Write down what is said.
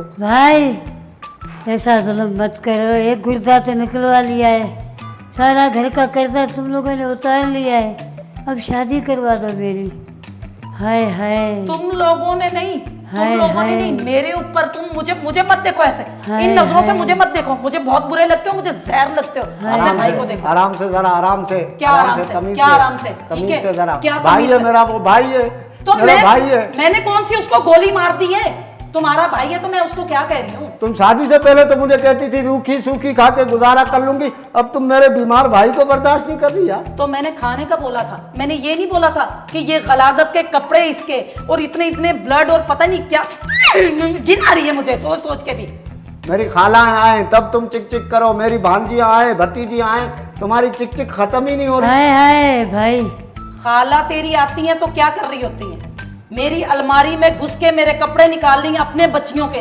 को। भाई ऐसा जुल्म मत करो, एक गुर्दा तो निकलवा लिया है, सारा घर का कर्जा तुम लोगों ने उतार लिया है, अब शादी करवा दो मेरी। हाय हाय तुम लोगों ने नहीं, हाय, तुम लोगों ने हाय। नहीं, मेरे ऊपर तुम मुझे मत देखो ऐसे, हाय, इन नजरों से हाय। मुझे मत देखो, मुझे बहुत बुरे लगते हो, मुझे जहर लगते हो। अपने भाई को देखो। आराम से जरा, आराम से। क्या आराम से? तमीज क्या आराम से? तमीज ठीक है, से जरा। क्या भाई तमीज है से? मेरा, वो भाई है, तो मेरा भाई है। मैंने कौन सी उसको गोली मार दी है? तुम्हारा भाई है तो मैं उसको क्या कह रही हूँ? तुम शादी से पहले तो मुझे कहती थी रूखी सूखी खा के गुजारा कर लूंगी, अब तुम मेरे बीमार भाई को बर्दाश्त नहीं कर रही यार। तो मैंने खाने का बोला था, मैंने ये नहीं बोला था कि ये गलाजत के कपड़े इसके और इतने इतने ब्लड और पता नहीं क्या। घिन आ रही है मुझे सोच सोच के भी। मेरी खालाएं आए तब तुम चिक चिक करो, मेरी भांजियां आए, भतीजी आए, तुम्हारी चिक चिक खत्म ही नहीं हो रही। हाय हाय भाई खाला तेरी आती है तो क्या कर रही होती है? मेरी अलमारी में घुस के मेरे कपड़े निकाल रही हैं अपने बच्चियों के।